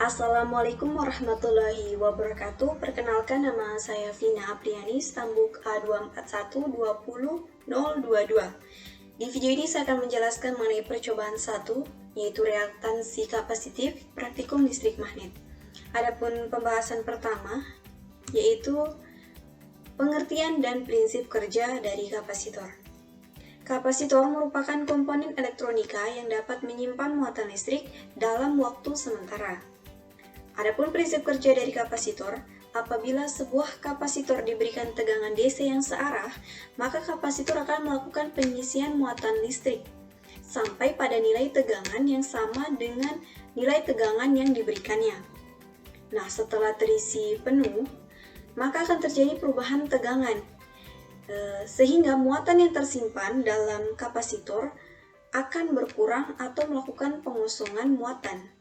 Assalamualaikum warahmatullahi wabarakatuh. Perkenalkan, nama saya Vina Apriani, stambuk A241200022. Di video ini saya akan menjelaskan mengenai percobaan 1, yaitu reaktansi kapasitif praktikum listrik magnet. Adapun pembahasan pertama, yaitu pengertian dan prinsip kerja dari kapasitor. Kapasitor merupakan komponen elektronika yang dapat menyimpan muatan listrik dalam waktu sementara. Adapun prinsip kerja dari kapasitor, apabila sebuah kapasitor diberikan tegangan DC yang searah, maka kapasitor akan melakukan pengisian muatan listrik sampai pada nilai tegangan yang sama dengan nilai tegangan yang diberikannya. Nah, setelah terisi penuh, maka akan terjadi perubahan tegangan, sehingga muatan yang tersimpan dalam kapasitor akan berkurang atau melakukan pengosongan muatan.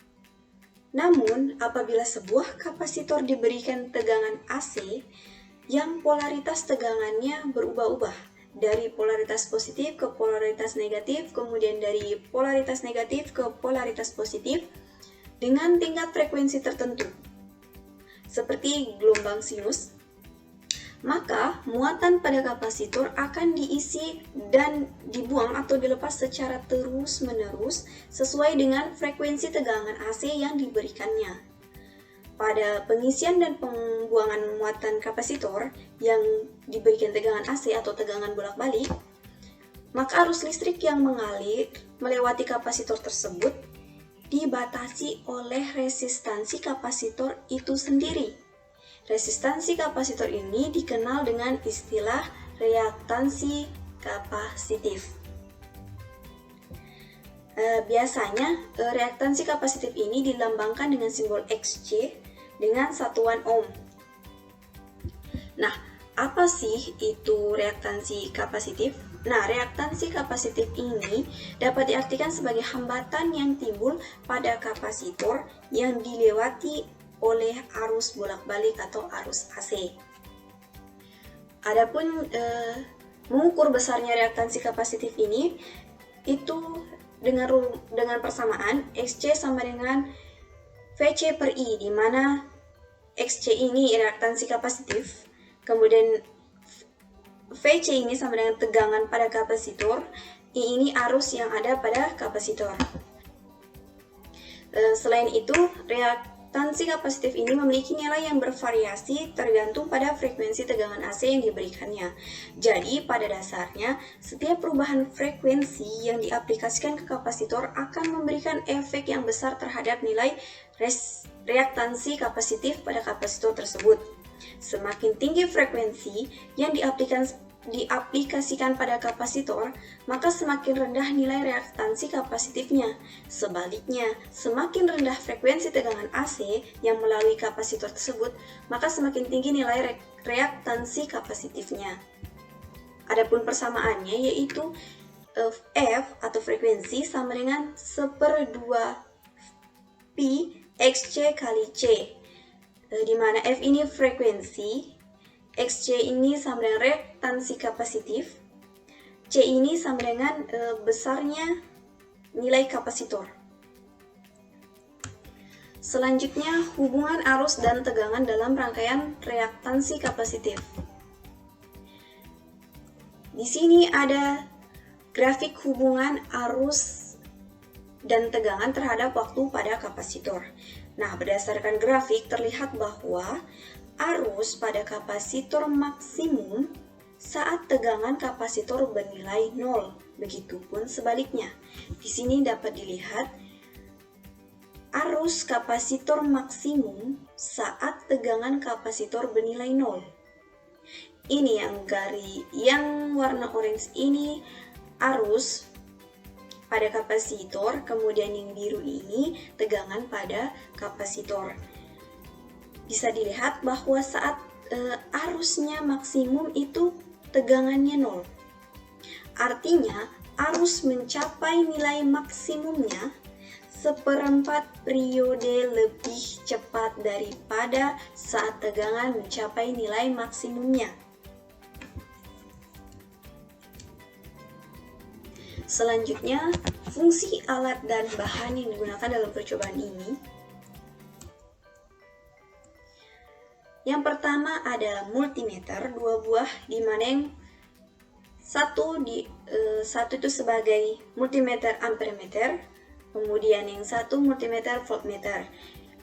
Namun, apabila sebuah kapasitor diberikan tegangan AC yang polaritas tegangannya berubah-ubah dari polaritas positif ke polaritas negatif, kemudian dari polaritas negatif ke polaritas positif dengan tingkat frekuensi tertentu, seperti gelombang sinus, maka muatan pada kapasitor akan diisi dan dibuang atau dilepas secara terus-menerus sesuai dengan frekuensi tegangan AC yang diberikannya. Pada pengisian dan pembuangan muatan kapasitor yang diberikan tegangan AC atau tegangan bolak-balik, maka arus listrik yang mengalir melewati kapasitor tersebut dibatasi oleh resistansi kapasitor itu sendiri. Resistansi kapasitor ini dikenal dengan istilah reaktansi kapasitif. Biasanya, reaktansi kapasitif ini dilambangkan dengan simbol Xc dengan satuan ohm. Nah, apa sih itu reaktansi kapasitif? Nah, reaktansi kapasitif ini dapat diartikan sebagai hambatan yang timbul pada kapasitor yang dilewati oleh arus bolak-balik atau arus AC. Adapun mengukur besarnya reaktansi kapasitif ini itu dengan persamaan Xc sama dengan Vc per I, di mana Xc ini reaktansi kapasitif, kemudian Vc ini sama dengan tegangan pada kapasitor, I ini arus yang ada pada kapasitor. Selain itu, reaktansi kapasitif ini memiliki nilai yang bervariasi tergantung pada frekuensi tegangan AC yang diberikannya. Jadi, pada dasarnya, setiap perubahan frekuensi yang diaplikasikan ke kapasitor akan memberikan efek yang besar terhadap nilai reaktansi kapasitif pada kapasitor tersebut. Semakin tinggi frekuensi yang diaplikasikan pada kapasitor, maka semakin rendah nilai reaktansi kapasitifnya. Sebaliknya, semakin rendah frekuensi tegangan AC yang melalui kapasitor tersebut, maka semakin tinggi nilai reaktansi kapasitifnya. Adapun persamaannya yaitu F atau frekuensi sama dengan 1/2 pi Xc kali C, di mana F ini frekuensi, Xc ini sama dengan reaktansi kapasitif, C ini sama dengan besarnya nilai kapasitor. Selanjutnya, hubungan arus dan tegangan dalam rangkaian reaktansi kapasitif. Di sini ada grafik hubungan arus dan tegangan terhadap waktu pada kapasitor. Nah, berdasarkan grafik terlihat bahwa arus pada kapasitor maksimum saat tegangan kapasitor bernilai 0. Begitupun sebaliknya. Di sini dapat dilihat arus kapasitor maksimum saat tegangan kapasitor bernilai 0. Ini yang warna orange ini arus pada kapasitor, kemudian yang biru ini tegangan pada kapasitor. Bisa dilihat bahwa saat arusnya maksimum itu tegangannya 0. Artinya arus mencapai nilai maksimumnya 1/4 periode lebih cepat daripada saat tegangan mencapai nilai maksimumnya. Selanjutnya, fungsi alat dan bahan yang digunakan dalam percobaan ini. Yang pertama adalah multimeter, 2 buah, di mana yang satu itu sebagai multimeter ampermeter, kemudian yang satu multimeter voltmeter.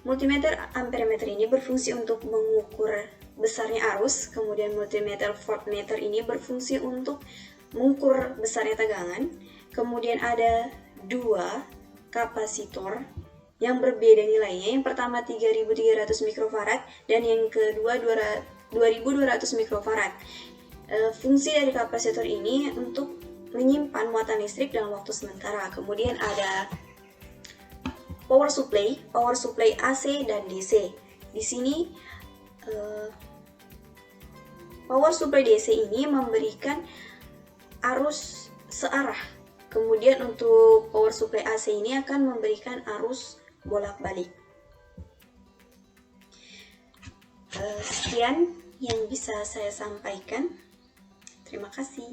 Multimeter ampermeter ini berfungsi untuk mengukur besarnya arus, kemudian multimeter voltmeter ini berfungsi untuk mengukur besarnya tegangan. Kemudian ada 2 kapasitor yang berbeda nilainya. Yang pertama 3300 mikrofarad dan yang kedua 2200 mikrofarad. Fungsi dari kapasitor ini untuk menyimpan muatan listrik dalam waktu sementara. Kemudian ada power supply AC dan DC. Di sini power supply DC ini memberikan arus searah. Kemudian untuk power supply AC ini akan memberikan arus bolak-balik. Sekian yang bisa saya sampaikan. Terima kasih.